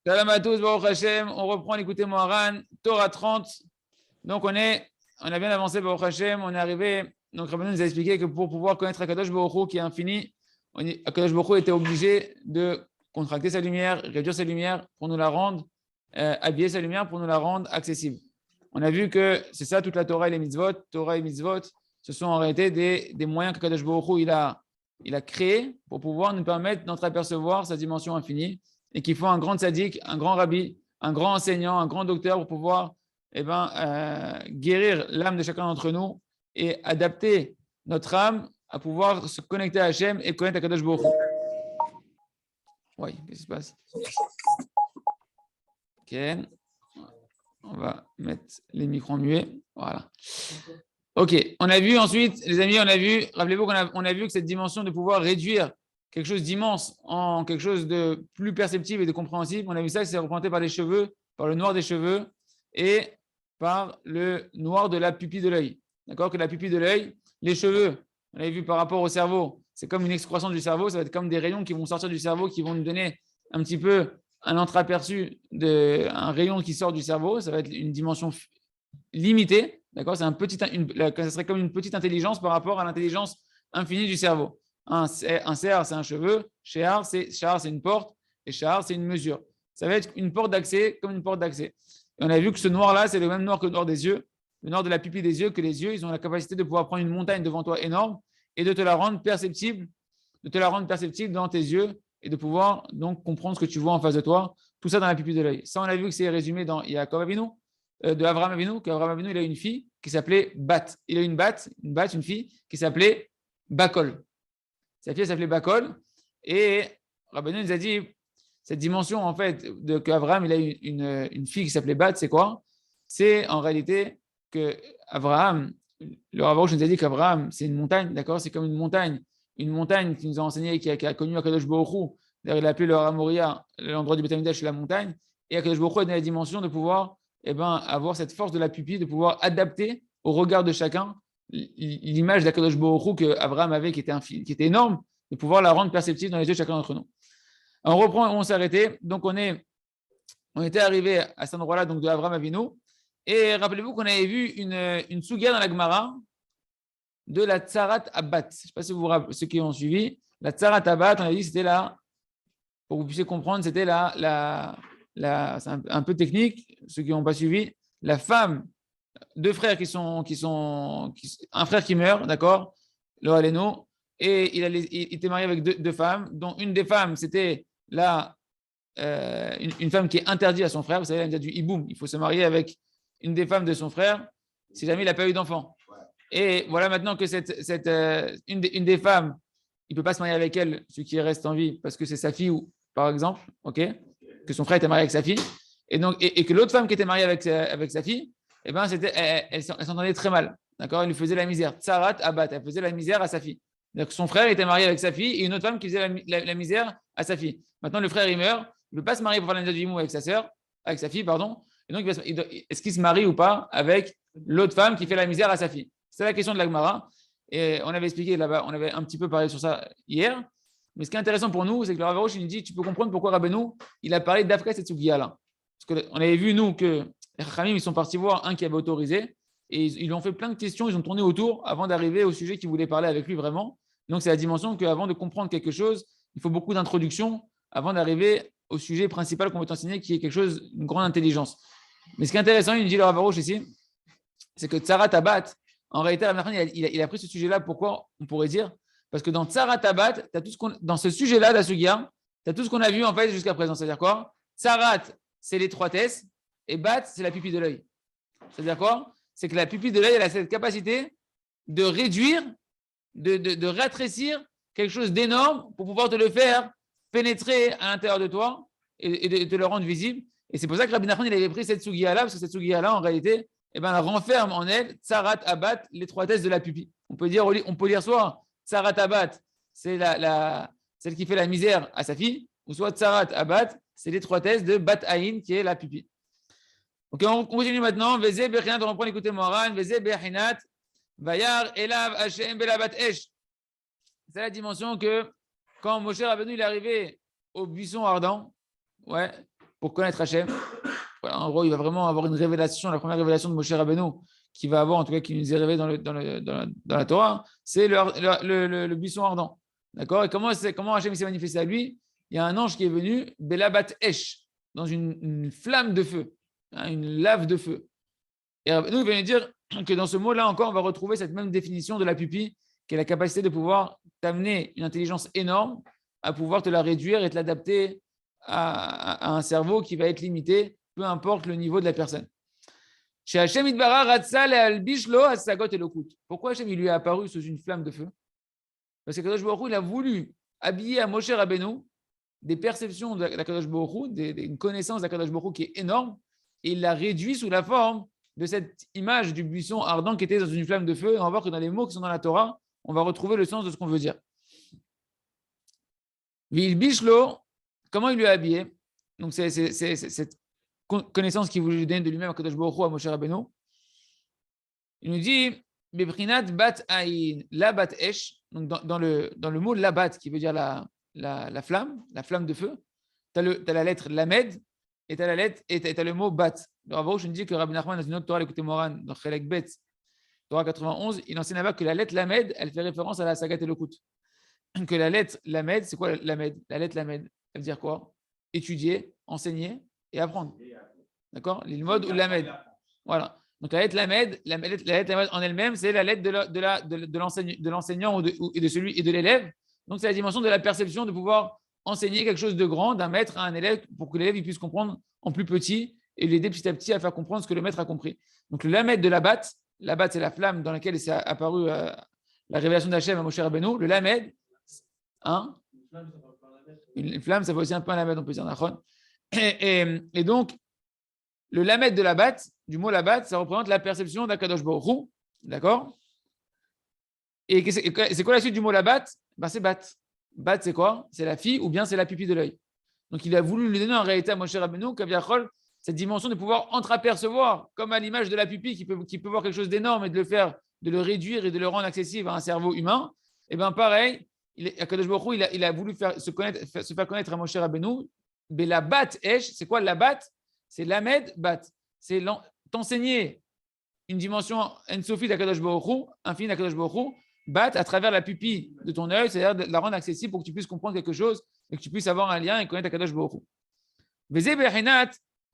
Salam à tous, Baruch Hashem. On reprend l'écouter Moharan, Torah 30. Donc, on a bien avancé, Baruch Hashem. On est arrivé. Donc, Rabbeinu nous a expliqué que pour pouvoir connaître Akadosh Baruch Hu qui est infini, Akadosh Baruch Hu était obligé de contracter sa lumière, réduire sa lumière pour nous la rendre, habiller sa lumière pour nous la rendre accessible. On a vu que c'est ça toute la Torah et les mitzvot. Torah et mitzvot, ce sont en réalité des moyens qu'Akadosh Baruch Hu il a créés pour pouvoir nous permettre d'entreapercevoir sa dimension infinie. Et qu'il faut un grand tzaddik, un grand rabbi, un grand enseignant, un grand docteur pour pouvoir guérir l'âme de chacun d'entre nous et adapter notre âme à pouvoir se connecter à Hachem et connaître Akadosh Baruch Hu. Oui, qu'est-ce qui se passe? Ok, on va mettre les micros muets. Voilà. Ok, on a vu ensuite, les amis, rappelez-vous qu'on a vu que cette dimension de pouvoir réduire quelque chose d'immense en quelque chose de plus perceptible et de compréhensible. On a vu ça, c'est représenté par les cheveux, par le noir des cheveux et par le noir de la pupille de l'œil. D'accord? Que la pupille de l'œil, les cheveux, on avait vu par rapport au cerveau, c'est comme une excroissance du cerveau, ça va être comme des rayons qui vont sortir du cerveau, qui vont nous donner un petit peu un entreaperçu d'un rayon qui sort du cerveau. Ça va être une dimension limitée. D'accord? Ça serait comme une petite intelligence par rapport à l'intelligence infinie du cerveau. Un cerf, c'est un cheveu. Shehar, c'est une porte. Et shahar, c'est une mesure. Ça va être une porte d'accès comme une porte d'accès. Et on a vu que ce noir-là, c'est le même noir que le noir des yeux. Le noir de la pupille des yeux, que les yeux, ils ont la capacité de pouvoir prendre une montagne devant toi énorme et de te la rendre perceptible, dans tes yeux et de pouvoir donc comprendre ce que tu vois en face de toi. Tout ça dans la pupille de l'œil. Ça, on a vu que c'est résumé dans Yaakov Avinu, de Avraham Avinu, qu'Avraham Avinu, il a une fille qui s'appelait Bat. Il a une fille qui s'appelait Bakol. Sa fille s'appelait Bakol. Et Rabbeinu nous a dit, cette dimension, en fait, qu'Avraham il a une fille qui s'appelait Bat, c'est quoi? C'est en réalité que Avraham, le Rav Arush nous a dit qu'Avraham, c'est une montagne, d'accord? C'est comme une montagne qui nous a enseigné, qui a connu Akadosh Baruch Hu. D'ailleurs, il a appelé le Har Moriah, l'endroit du Beth Amikdash, la montagne. Et Akadosh Baruch Hu a donné la dimension de pouvoir avoir cette force de la pupille, de pouvoir adapter au regard de chacun l'image d'Akadosh Baruch Hu qu'Avraham avait, qui était énorme, de pouvoir la rendre perceptible dans les yeux de chacun d'entre nous. On reprend, on s'est arrêté. Donc, on était arrivé à cet endroit-là, donc de Avraham Avinu. Et rappelez-vous qu'on avait vu une sougia dans la Gemara de la Tsarat Abbat. Je ne sais pas si vous vous rappelez, ceux qui ont suivi. La Tsarat Abbat, on a dit que c'était là, pour que vous puissiez comprendre, c'était c'est un peu technique, ceux qui n'ont pas suivi, la femme, deux frères un frère qui meurt, d'accord, le Haléno, et il était marié avec deux femmes, dont une des femmes, c'était une femme qui est interdite à son frère. Vous savez, elle a du hiboum, il faut se marier avec une des femmes de son frère si jamais il n'a pas eu d'enfant. Et voilà maintenant que une des femmes, il ne peut pas se marier avec elle, celui qui reste en vie, parce que c'est sa fille, par exemple, ok, que son frère était marié avec sa fille, et que l'autre femme qui était mariée avec sa fille, elle s'entendait très mal, d'accord, elle lui faisait la misère, Tsarat Abat, elle faisait la misère à sa fille. Donc son frère était marié avec sa fille et une autre femme qui faisait la misère à sa fille. Maintenant le frère il meurt, il ne peut pas se marier pour faire la misère du himou avec sa fille, pardon. Et donc est-ce qu'il se marie ou pas avec l'autre femme qui fait la misère à sa fille? C'est la question de la Gemara. Et on avait expliqué là-bas, on avait un petit peu parlé sur ça hier. Mais ce qui est intéressant pour nous, c'est que le Rav Arush il nous dit, tu peux comprendre pourquoi Rabbeinu il a parlé d'après cette sougia-là. Parce qu'on avait vu, nous, que les Chachamim, ils sont partis voir un qui avait autorisé et ils lui ont fait plein de questions, ils ont tourné autour avant d'arriver au sujet qu'ils voulaient parler avec lui vraiment. Donc, c'est la dimension qu'avant de comprendre quelque chose, il faut beaucoup d'introduction avant d'arriver au sujet principal qu'on veut enseigner, qui est quelque chose d'une grande intelligence. Mais ce qui est intéressant, il nous dit le Rav Arush ici, c'est que Tsarat Abat, en réalité, il a pris ce sujet-là. Pourquoi? On pourrait dire parce que dans Tsarat Abat, dans ce sujet-là, la Sugia, tu as tout ce qu'on a vu en fait jusqu'à présent. C'est-à-dire quoi? Tsarat, c'est l'étroitesse, et Bat, c'est la pupille de l'œil. C'est-à-dire quoi? C'est que la pupille de l'œil, elle a cette capacité de réduire, de rétrécir quelque chose d'énorme pour pouvoir te le faire pénétrer à l'intérieur de toi et de te le rendre visible. Et c'est pour ça que Rabbi Nachman, il avait pris cette Sugia-là, parce que cette Sugia-là, en réalité, elle renferme en elle Tsarat Abat, l'étroitesse de la pupille. On peut lire soit Tsarat Abat, c'est celle qui fait la misère à sa fille, ou soit Tsarat Abat, c'est l'étroitesse de Bat Aïn, qui est la pupille. Ok, on continue maintenant. Vezé Bechinat, on reprend l'écouter Moran. Vezé Bechinat, Vayar Elav Hashem Belabat Esh. C'est la dimension que quand Moshe Rabbeinu il est arrivé au buisson ardent, ouais, pour connaître Hachem. Voilà, en gros, il va vraiment avoir une révélation, la première révélation de Moshe Rabbeinu qu'il va avoir, en tout cas qui nous est révélée dans la Torah, c'est le buisson ardent. D'accord? Et comment Hachem s'est manifesté à lui? Il y a un ange qui est venu, Belabat Esh, dans une flamme de feu, hein, une lave de feu. Et nous, il va nous dire que dans ce mot-là encore, on va retrouver cette même définition de la pupille, qui est la capacité de pouvoir t'amener une intelligence énorme à pouvoir te la réduire et te l'adapter à un cerveau qui va être limité, peu importe le niveau de la personne. Chez Hachem Idbara, Ratzal et Albishlo, Assagot et Lokut. Pourquoi Hachem il lui est apparu sous une flamme de feu? Parce que Kadosh Baruch Hu, il a voulu habiller à Moshe Rabbeinu des perceptions de la Kadosh Baruch Hu, une connaissance de la Kadosh Baruch Hu qui est énorme, et il l'a réduit sous la forme de cette image du buisson ardent qui était dans une flamme de feu. Et on va voir que dans les mots qui sont dans la Torah, on va retrouver le sens de ce qu'on veut dire. Vilbishlo, comment il lui a habillé? Donc c'est cette connaissance qu'il voulait lui donner de lui-même à Kadosh Baruch Hu, à Moshe Rabbeinu. Il nous dit Bebrinat bat aïn, la bat esh. Donc dans le mot labat, qui veut dire la flamme de feu, tu as la lettre lamed et tu as le mot bat. Le Rav Arush nous dit que Rabbi Nachman, dans une autre Torah, l'écouté Moran, dans Chelek Bet, Torah 91, il enseigne là-bas que la lettre lamed, elle fait référence à la Sagat Elokut. Que la lettre lamed, c'est quoi lamed? La lettre lamed, elle veut dire quoi? Étudier, enseigner et apprendre. D'accord? L'ilmod ou lamed. Voilà. Donc la lettre lamed, la lettre lamed en elle-même, c'est la lettre de l'enseignant et de celui et de l'élève. Donc c'est la dimension de la perception de pouvoir enseigner quelque chose de grand d'un maître à un élève pour que l'élève puisse comprendre en plus petit et l'aider petit à petit à faire comprendre ce que le maître a compris. Donc le lamed de la bat, c'est la flamme dans laquelle s'est apparue la révélation d'Hachem à Moshe Rabbeinu. Le lamed, hein? Une flamme, ça fait aussi un peu un lamed, on peut dire. Et donc, le lamed de la bat, du mot la bat, ça représente la perception d'Akadosh Baruch Hu. D'accord? Et c'est quoi la suite du mot la bat? Ben, c'est bat. Bat, c'est quoi? C'est la fille ou bien c'est la pupille de l'œil. Donc, il a voulu lui donner en réalité à Moshe Rabbeinu, Kaviachol, cette dimension de pouvoir entreapercevoir, comme à l'image de la pupille qui peut voir quelque chose d'énorme et de le réduire et de le rendre accessible à un cerveau humain. Et bien, pareil, Akadosh Baruch Hu, il a voulu se faire connaître à Moshe Rabbeinu. Mais la bat esh, c'est quoi la bat? C'est l'amed bat. C'est t'enseigner une dimension en-sophie d'Akadosh Baruch Hu, infinie d'Akadosh Baruch Hu, bat à travers la pupille de ton œil, c'est-à-dire de la rendre accessible pour que tu puisses comprendre quelque chose et que tu puisses avoir un lien et connaître Akadosh Baruch Hu. Vezé behinat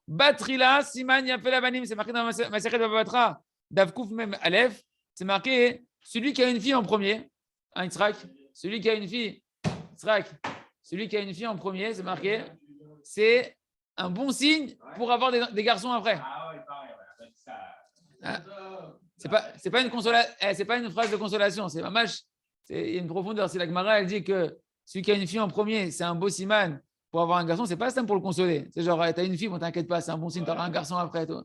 batrila siman yafel abanim, c'est marqué dans Masechet Baba Batra, Davkouf même Aleph, c'est marqué celui qui a une fille en premier, hein, Yitzhak, celui qui a une fille, Yitzhak, celui qui a une fille en premier, c'est marqué, c'est un bon signe pour avoir des garçons après. C'est pas une phrase de consolation, c'est il y a une profondeur. C'est la Gemara, elle dit que celui qui a une fille en premier, c'est un beau siman pour avoir un garçon, c'est pas simple pour le consoler. C'est genre, t'as une fille, bon, t'inquiète pas, c'est un bon signe, t'auras un garçon après, toi.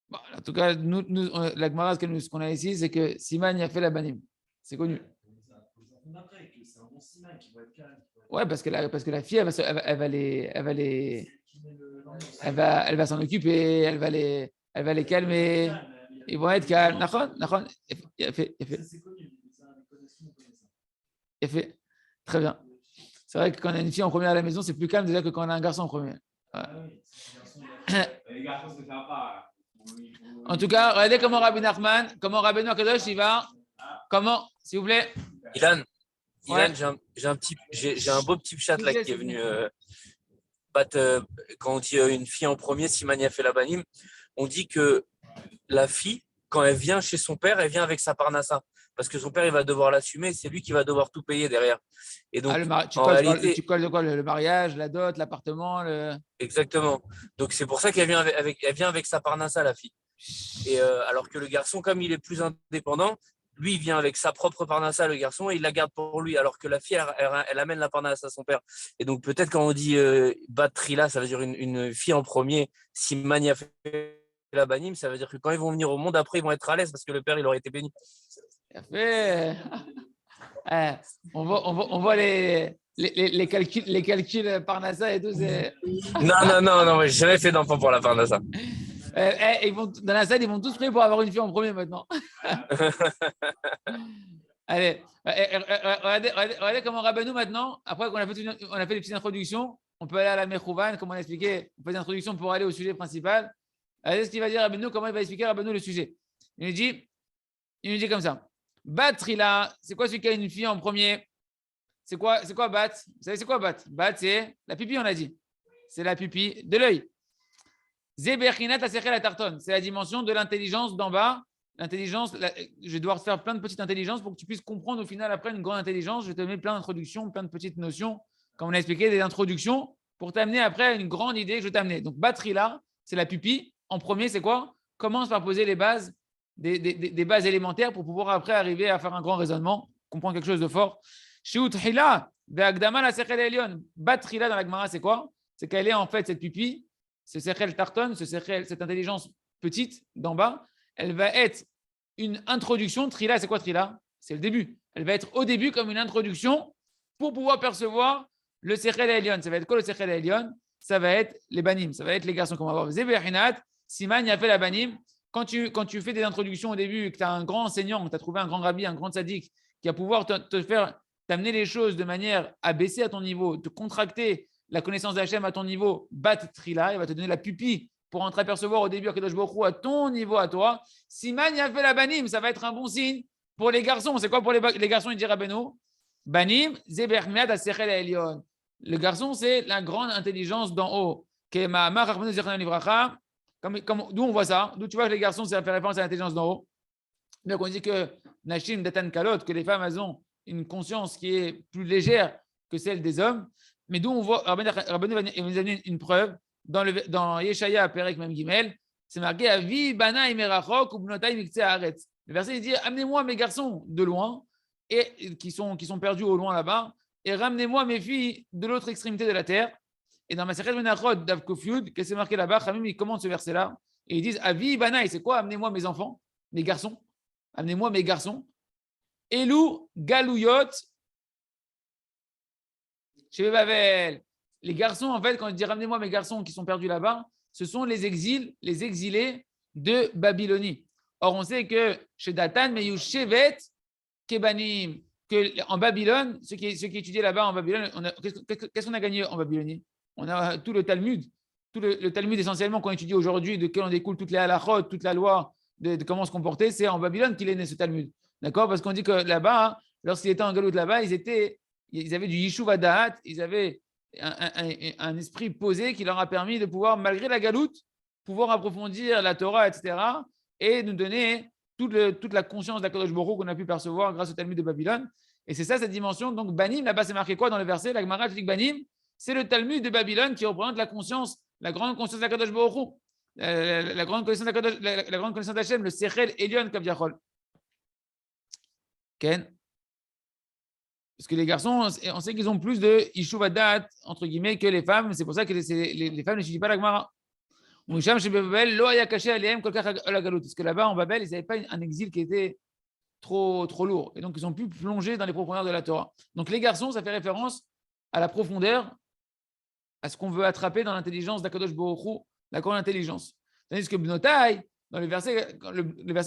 Bon, en tout cas, la Gemara, ce qu'on a ici, c'est que Siman a fait la banim. C'est connu. Ouais, parce que la fille, elle va s'en occuper, elle va les calmer. Ils vont être calmes. Il a fait. Très bien. C'est vrai que quand on a une fille en premier à la maison, c'est plus calme déjà que quand on a un garçon en premier. Ouais. En tout cas, regardez comment Rabbi Nachman, comment Rabbeinu Akadosh, il va. Comment, s'il vous plaît? Ilan, ouais. j'ai un beau petit chat là qui est venu quand on dit une fille en premier, Simania fait la banim, on dit que la fille, quand elle vient chez son père, elle vient avec sa parnassa. Parce que son père, il va devoir l'assumer, c'est lui qui va devoir tout payer derrière. Et donc, tu colles de quoi? Le mariage, la dot, l'appartement Exactement. Donc, c'est pour ça qu'elle vient avec sa parnassa, la fille. Et alors que le garçon, comme il est plus indépendant, lui, il vient avec sa propre parnassa, le garçon, et il la garde pour lui. Alors que la fille, elle amène la parnassa à son père. Et donc, peut-être quand on dit batrila, ça veut dire une fille en premier, si mania fait la banim, ça veut dire que quand ils vont venir au monde, après, ils vont être à l'aise parce que le père, il aurait été béni. On voit les calculs Parnassa et tout. Non, j'ai jamais fait d'enfant pour la Parnassa. Dans la salle, ils vont tous prier pour avoir une fille en premier maintenant. Allez, regardez comment Rabbeinu maintenant, après qu'on a fait des petites introductions, on peut aller à la Mechouvan, comme on a expliqué, on fait des introductions pour aller au sujet principal. Regardez ce qu'il va dire Rabbeinu, comment il va expliquer Rabbeinu le sujet. Il nous dit comme ça. Bat Trila, c'est quoi celui qui a une fille en premier? C'est quoi Bat? Vous savez c'est quoi Bat? Bat, c'est la pupille, on a dit. C'est la pupille de l'œil. Zeberchinat Asechel la Tarton, c'est la dimension de l'intelligence d'en bas. L'intelligence, je vais devoir faire plein de petites intelligences pour que tu puisses comprendre au final après une grande intelligence. Je te mets plein d'introductions, plein de petites notions, comme on a expliqué, des introductions pour t'amener après à une grande idée que je vais t'amener. Donc, batterie là, c'est la pupille. En premier, c'est quoi? Commence par poser les bases, des bases élémentaires pour pouvoir après arriver à faire un grand raisonnement, comprendre quelque chose de fort. Shiutrila, Be'agdama la Sechel Elion. Batterie là dans la Gemara, c'est quoi? C'est qu'elle est en fait cette pupille, ce Sechel Tarton, cette intelligence petite d'en bas. Elle va être une introduction. Trila, c'est quoi Trila? C'est le début. Elle va être au début comme une introduction pour pouvoir percevoir le Sechel Elion. Ça va être quoi le Sechel Elion? Ça va être les banim. Ça va être les garçons qu'on va voir. Zéberhinat, Siman, il a fait la banim. Quand tu fais des introductions au début, que tu as un grand enseignant, que tu as trouvé un grand rabbi, un grand tzaddik, qui va pouvoir te faire t'amener les choses de manière à baisser à ton niveau, te contracter la connaissance d'Hachem à ton niveau, bat Trila, il va te donner la pupille pour entreapercevoir au début Akadosh Baruch Hu à ton niveau à toi. Siman, il a fait la banim, ça va être un bon signe pour les garçons. C'est quoi pour les garçons? Il dit Rabbeinu, banim, zebermiad asechel elion. Le garçon, c'est la grande intelligence d'en haut. D'où on voit ça? D'où tu vois que les garçons, ça fait référence à l'intelligence d'en haut. Donc on dit que Nashim Datan Kalot, que les femmes, elles ont une conscience qui est plus légère que celle des hommes. Mais d'où on voit, Rabbeinu va nous donner une preuve. Dans Yeshaya, Perek Mem Gimel, c'est marqué Avi Bana Imerachok ou Bnotai Miktseh Haaretz. Le verset il dit amenez-moi mes garçons de loin et qui sont perdus au loin là-bas et ramenez-moi mes filles de l'autre extrémité de la terre. Et dans Masechet Menachot d'Avkofyud, qu'est-ce que c'est marqué là-bas? Khamim il commente ce verset-là et ils disent Avi Bana, c'est quoi? Amenez-moi mes enfants, mes garçons. Amenez-moi mes garçons. Elou Galouyot chez Babel. Les garçons, en fait, quand je dis ramenez-moi mes garçons qui sont perdus là-bas, ce sont les exilés de Babylonie. Or, on sait que chez Datan, mais Yushevet Kebanim, qu'en Babylone, ceux qui étudiaient là-bas en Babylone, qu'est-ce qu'on a gagné en Babylonie? On a tout le Talmud. Tout le Talmud, essentiellement, qu'on étudie aujourd'hui, de quel on découle toutes les halachot, toute la loi de comment se comporter, c'est en Babylone qu'il est né ce Talmud. D'accord? Parce qu'on dit que là-bas, lorsqu'ils étaient en Galoute là-bas, ils avaient du Yishuv Adaat, ils avaient un esprit posé qui leur a permis de pouvoir, malgré la galoute, pouvoir approfondir la Torah, etc. et nous donner toute la conscience d'Akadosh Baruch Hu qu'on a pu percevoir grâce au Talmud de Babylone. Et c'est ça cette dimension. Donc, Banim, là-bas, c'est marqué quoi dans le verset? La Gemara dit que Banim, c'est le Talmud de Babylone qui représente la conscience, la grande conscience d'Akadosh Baruch Hu, la grande connaissance d'Hachem, le Sechel Elion Kavyachol. Ken? Parce que les garçons, on sait qu'ils ont plus de Ishuvadat, entre guillemets, que les femmes. C'est pour ça que les femmes n'étudient pas la Gemara. Parce que là-bas, en Babel, ils n'avaient pas un exil qui était trop lourd. Et donc, ils ont pu plonger dans les profondeurs de la Torah. Donc, les garçons, ça fait référence à la profondeur, à ce qu'on veut attraper dans l'intelligence d'Akadosh Baruch Hu, la grande intelligence. Tandis que Bnotai, dans le verset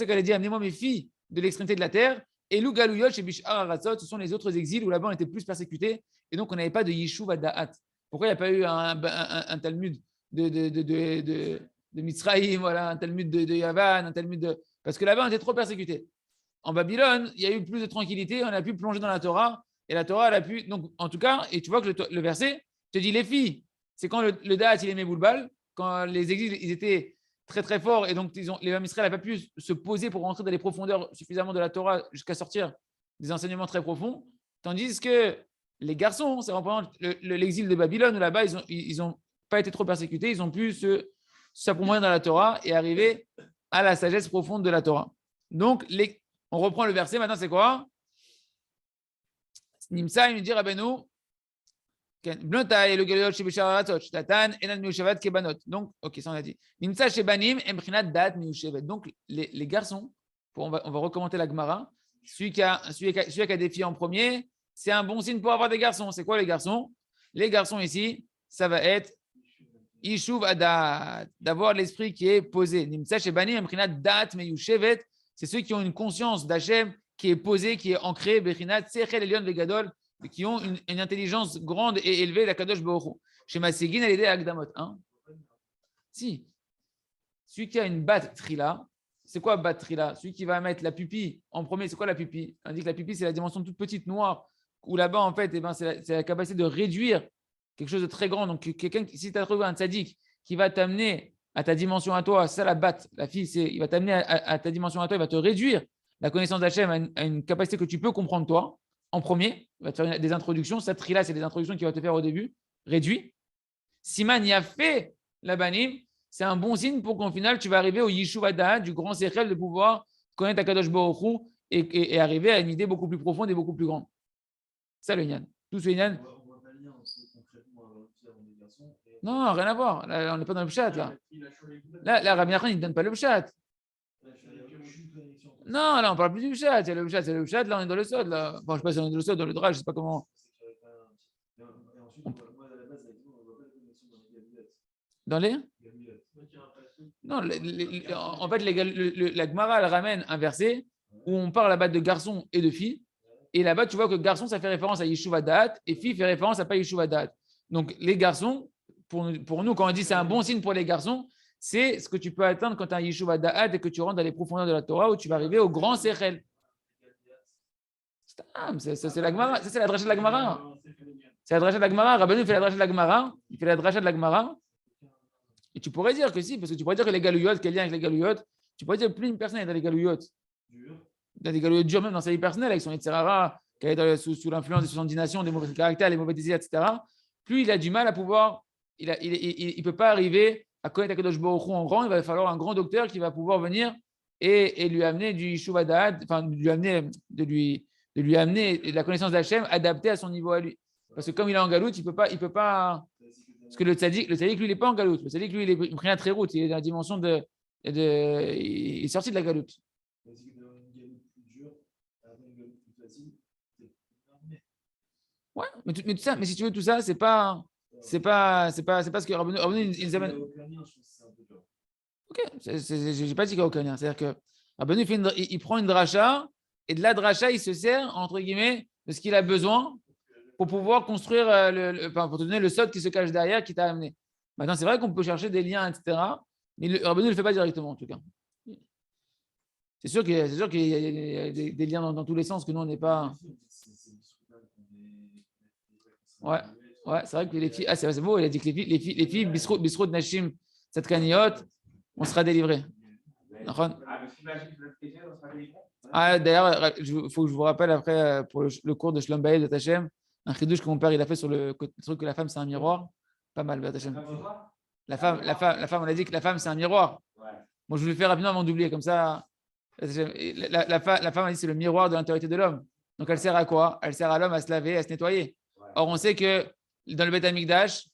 qu'elle a dit, amenez-moi mes filles de l'extrémité de la terre, et Lou Galouyot chez Bishar Aratzot, ce sont les autres exils où là-bas on était plus persécutés, et donc on n'avait pas de Yishuv Da'at. Pourquoi il n'y a pas eu un Talmud de Mitzrayim, voilà, un Talmud de Yavan, un Talmud de. Parce que là-bas on était trop persécutés. En Babylone, il y a eu plus de tranquillité, on a pu plonger dans la Torah, et la Torah, elle a pu. Donc en tout cas, et tu vois que le verset te dit les filles, c'est quand le Da'at il aimait Boulbal, quand les exils ils étaient très très fort et donc les hommes Israël n'avaient pas pu se poser pour rentrer dans les profondeurs suffisamment de la Torah jusqu'à sortir des enseignements très profonds, tandis que les garçons, c'est représente l'exil de Babylone où là-bas ils ont pas été trop persécutés, ils ont pu s'approfondir dans la Torah et arriver à la sagesse profonde de la Torah. Donc on reprend le verset, maintenant c'est quoi? Nimsa, il nous dit Rabbeinu, donc, ok, ça on a dit. Donc, les garçons, on va recommander la Gemara. Celui qui a des filles en premier, c'est un bon signe pour avoir des garçons. C'est quoi les garçons? Les garçons ici, ça va être Yishuv Adat, d'avoir l'esprit qui est posé. C'est ceux qui ont une conscience d'Hachem qui est posée, qui est ancrée, Bechinat, Sechel Elion Vegadol, qui ont une intelligence grande et élevée, la Kadosh Baruch Hu. Chez Maségin, elle est aidée à Agdamot. Hein? Si. Celui qui a une bat trila, c'est quoi bat trila? Celui qui va mettre la pupille en premier, c'est quoi la pupille? On dit que la pupille, c'est la dimension toute petite noire, où là-bas, en fait, c'est la capacité de réduire quelque chose de très grand. Donc, si tu as trouvé un tzaddik qui va t'amener à ta dimension à toi, c'est ça la bat. La fille, il va t'amener à ta dimension à toi, il va te réduire la connaissance d'Hachem à une capacité que tu peux comprendre toi, en premier. Il va te faire des introductions. Cette trila, c'est des introductions qu'il va te faire au début, réduit. Siman y a fait la banim, c'est un bon signe pour qu'au final, tu vas arriver au Yishuv Hada'at, du grand Sechel, de pouvoir connaître Akadosh Baruch Hu et arriver à une idée beaucoup plus profonde et beaucoup plus grande. C'est ça le Yann. Tout ce Yann. Non, rien à voir. Là, on n'est pas dans le pshat, là. Là, Rabbi Nachman, il ne donne pas le pshat. Non, là, on ne parle plus du pshat. C'est le pshat, là, on est dans le sod. Là. Enfin, je ne sais pas si on est dans le sod, dans le drage, je ne sais pas comment. Dans les Non, en fait, la Gemara, elle ramène un verset où on parle là-bas de garçons et de filles. Et là-bas, tu vois que garçon, ça fait référence à Yishuv Hada'at et fille fait référence à pas Yishuv Hada'at. Donc, les garçons, pour nous, quand on dit c'est un bon signe pour les garçons, c'est ce que tu peux atteindre quand tu as un Yishuv Hada'at et que tu rentres dans les profondeurs de la Torah où tu vas arriver au grand Sechel. C'est la Gemara, c'est la dracha de la Gemara. C'est la dracha de la Gemara. Rabbeinu fait la dracha de la Gemara. Il fait la dracha de la Gemara. Et tu pourrais dire que si, parce que tu pourrais dire que les galouyot, quel lien avec les galouyot, tu pourrais dire que plus une personne est dans les galouyot, dans les galouyot durs, même dans sa vie personnelle, avec son Yetzirara, qu'elle est sous l'influence de son indignation, des mauvais caractères, les mauvais désirs, etc., plus il a du mal à pouvoir, il ne peut pas arriver à connaître Akadosh Baruch Hu en grand, il va falloir un grand docteur qui va pouvoir venir et lui amener du Yishuv Hada'at, enfin, de lui amener la connaissance d'Hachem adaptée à son niveau à lui. Parce que comme il est en galoute, il peut pas. Parce que le tzaddik, lui, il n'est pas en galoute. Le tzaddik, lui, il est pris à très route. Il est dans la dimension il est sorti de la galoute. Ouais, mais si tu veux tout ça, c'est pas ce que Rabbeinu il amène. Ok, j'ai pas dit qu'il n'y a aucun lien. C'est-à-dire que Rabbeinu il prend une dracha et de la dracha, il se sert entre guillemets de ce qu'il a besoin pour pouvoir construire, pour te donner le sod qui se cache derrière, qui t'a amené. Maintenant, c'est vrai qu'on peut chercher des liens, etc. Mais le Rabbeinu ne le fait pas directement, en tout cas. C'est sûr qu'il y a des liens dans tous les sens que nous, on n'est pas. Ouais, c'est vrai que les filles. Ah, c'est beau, il a dit que les filles Bisrout Nashim, cette cagnotte, on sera délivrés. Ah, d'ailleurs, il faut que je vous rappelle après, pour le cours de Shlom Bayed de Tachem, un chidouche que mon père il a fait sur le truc que la femme c'est un miroir. Pas mal, Tachem. La femme, on a dit que la femme c'est un miroir. Bon, je vous le fais rapidement avant d'oublier, comme ça. La femme a dit c'est le miroir de l'intériorité de l'homme. Donc elle sert à quoi? Elle sert à l'homme à se laver, à se nettoyer. Or, on sait que dans le Beth Amikdash,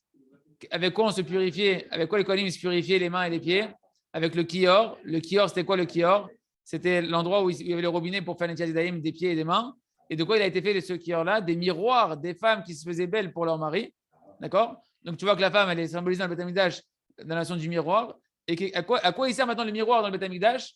avec quoi on se purifiait? Avec quoi les Kohanim se purifiaient les mains et les pieds? Avec le kior. Le kior, c'était quoi le kior? C'était l'endroit où il y avait le robinet pour faire les daïm des pieds et des mains. Et de quoi il a été fait ce kior-là? Des miroirs des femmes qui se faisaient belles pour leur mari. D'accord? Donc, tu vois que la femme, elle est symbolisée dans le Beth Amikdash, dans la notion du miroir. Et à quoi il sert maintenant le miroir dans le Beth Amikdash?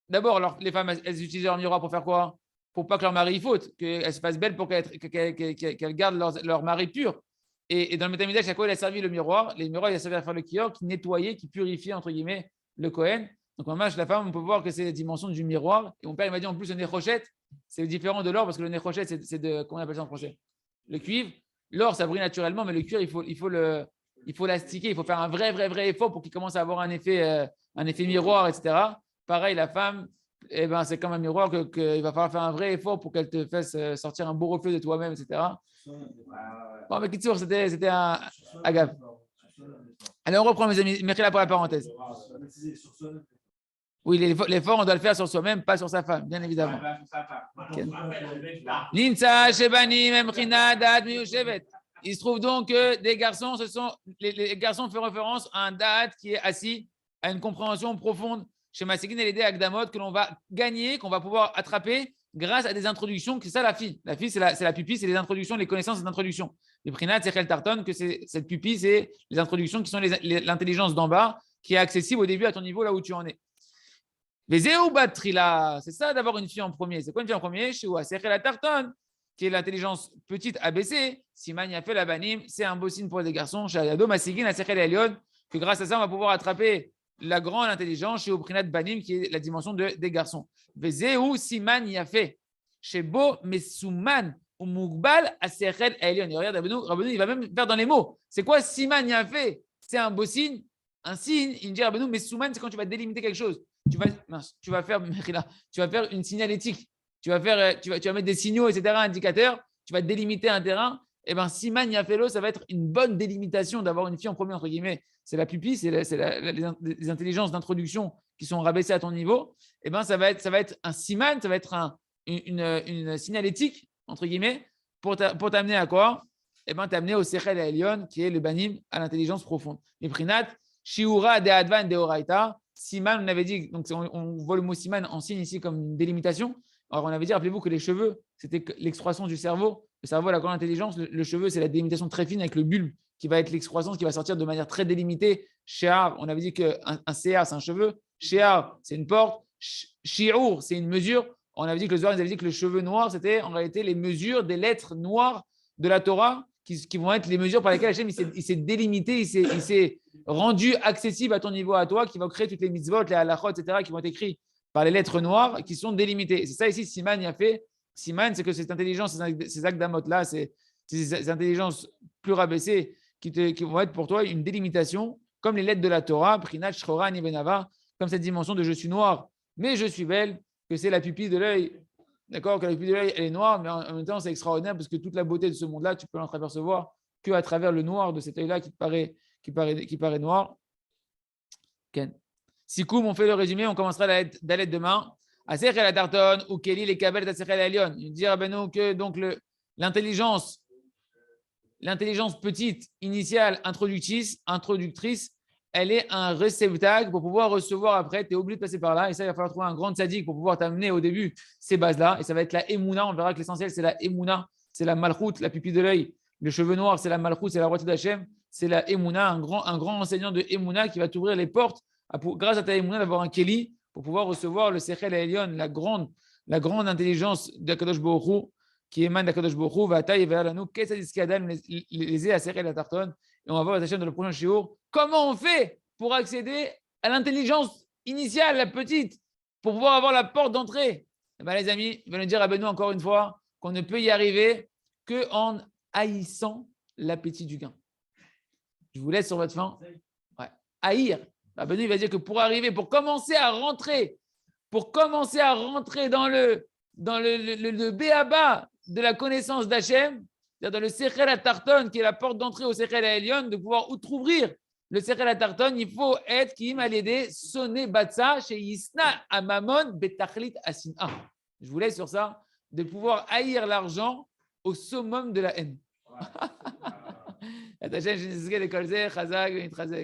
D'abord, les femmes, elles utilisaient leur miroir pour faire quoi? Pour pas que leur mari faute, qu'elles se fassent belles pour qu'elles gardent leur mari pur. Et dans le Beth Amikdash, à quoi il a servi le miroir? Les miroirs, il a servi à faire le kior, qui nettoyait, qui purifiait, entre guillemets, le Kohen. Donc, en marche, la femme, on peut voir que c'est la dimension du miroir. Et mon père, il m'a dit en plus, le néchochette, c'est différent de l'or, parce que le néchochette, c'est de, comment on appelle ça en français? Le cuivre. L'or, ça brille naturellement, mais le cuivre, il faut l'astiquer, il faut faire un vrai effort pour qu'il commence à avoir un effet miroir, etc. Pareil, la femme, eh ben, c'est comme un miroir qu'il va falloir faire un vrai effort pour qu'elle te fasse sortir un beau reflet de toi-même, etc. Bon, mais Kitsour, c'était un agave. Allez, on reprend, mes amis. Merci là pour la parenthèse. Oui, l'effort, on doit le faire sur soi-même, pas sur sa femme, bien évidemment. Il se trouve donc que des garçons, les garçons font référence à un da'at qui est assis, à une compréhension profonde chez Maségin et l'idée Agdamot que l'on va gagner, qu'on va pouvoir attraper grâce à des introductions. C'est ça la fille. La fille, c'est la pupille, c'est les introductions, les connaissances d'introduction. Le Prinat, c'est Tarton, que cette pupille, c'est les introductions qui sont l'intelligence d'en bas qui est accessible au début à ton niveau là où tu en es. Vezeu batrila, c'est ça d'avoir une fille en premier. C'est quoi une fille en premier? Chez Sechel Atarton, qui est l'intelligence petite abaissée. Siman Yafel Abanim, c'est un beau signe pour les garçons. Chez Ayado Masigin à Sechel Elion, que grâce à ça, on va pouvoir attraper la grande intelligence chez Oprinat Banim, qui est la dimension des garçons. Vezeu Siman Yafé, chez Bo Mesuman ou Mugbal à Sechel Elion. Et regarde, Rabbeinu, il va même faire dans les mots. C'est quoi Siman Yafé? C'est un beau signe. Un signe, il dit Rabbeinu, Mesuman, c'est quand tu vas délimiter quelque chose. Tu vas faire une signalétique, tu vas mettre des signaux, etc., indicateurs, tu vas délimiter un terrain. Et bien, Siman Yafelo, ça va être une bonne délimitation d'avoir une fille en premier, entre guillemets. C'est la pupille, c'est les intelligences d'introduction qui sont rabaissées à ton niveau. Et bien, ça va être un Siman, ça va être une signalétique, entre guillemets, pour t'amener à quoi? Et bien, t'amener au Sechel Elion, qui est le Banim, à l'intelligence profonde. Les Prinat, Shiura de Advan de Oraita. Siman, on avait dit, donc on voit le mot Siman en signe ici comme une délimitation. Alors, on avait dit, rappelez-vous que les cheveux, c'était l'excroissance du cerveau. Le cerveau a la grande intelligence. Le cheveu, c'est la délimitation très fine avec le bulbe qui va être l'excroissance qui va sortir de manière très délimitée. Shear, on avait dit qu'un CA, c'est un cheveu. Shear, c'est une porte. Shi'ur, c'est une mesure. On avait dit que le Zohar nous avait dit que le cheveu noir, c'était en réalité les mesures des lettres noires de la Torah qui vont être les mesures par lesquelles Hachem il s'est délimité, il s'est rendu accessible à ton niveau à toi, qui va créer toutes les mitzvot, les halachot, etc., qui vont être écrits par les lettres noires, qui sont délimitées. C'est ça ici, Siman y a fait. Siman, c'est que cette intelligence, ces akdamot-là, ces intelligences plus rabaissées qui vont être pour toi une délimitation, comme les lettres de la Torah, Prinat, Shchora, Nivenava, comme cette dimension de je suis noir, mais je suis belle, que c'est la pupille de l'œil. D'accord, que la pupille de l'œil, elle est noire, mais en même temps, c'est extraordinaire parce que toute la beauté de ce monde-là, tu peux l'entreapercevoir qu'à travers le noir de cet œil-là qui paraît noir. Ken. Sikoum, on fait le résumé, on commencera la lettre demain. Asechel Atarton ou Keli les Kabel Asechel Elion. Il dit Rabbeinu que donc l'intelligence petite, initiale, introductrice, elle est un réceptacle pour pouvoir recevoir après. Tu es obligé de passer par là. Et ça, il va falloir trouver un grand tzaddik pour pouvoir t'amener au début ces bases-là. Et ça va être la Emouna. On verra que l'essentiel, c'est la Emouna. C'est la malchoute, la pupille de l'œil. Le cheveu noir, c'est la malchoute, c'est la droite d'Hachem. C'est la Emouna, un grand enseignant de Emouna qui va t'ouvrir les portes, grâce à ta Emouna, d'avoir un Keli pour pouvoir recevoir le Sechel Elion, la grande intelligence d'Akadosh Baruch Hu, qui émane d'Akadosh Baruch Hu, va tailler vers nous, qu'est-ce que c'est les à Sechel Atarton. Et on va voir Hachem dans le prochain shiur. Comment on fait pour accéder à l'intelligence initiale, la petite, pour pouvoir avoir la porte d'entrée? Eh bien, les amis, il va nous dire à Benoît encore une fois qu'on ne peut y arriver qu'en haïssant l'appétit du gain. Je vous laisse sur votre faim. Ouais. Haïr. Benoît, il va dire que pour commencer à rentrer dans le béaba de la connaissance d'Hachem, c'est-à-dire dans le Sechel Atarton, qui est la porte d'entrée au Sechel Elion, de pouvoir outrouvrir le Sechel Atarton, il faut être qui m'a aidé, sonné batsa chez Yisna Amamon Betachlit Asina. Je vous laisse sur ça, de pouvoir haïr l'argent au summum de la haine.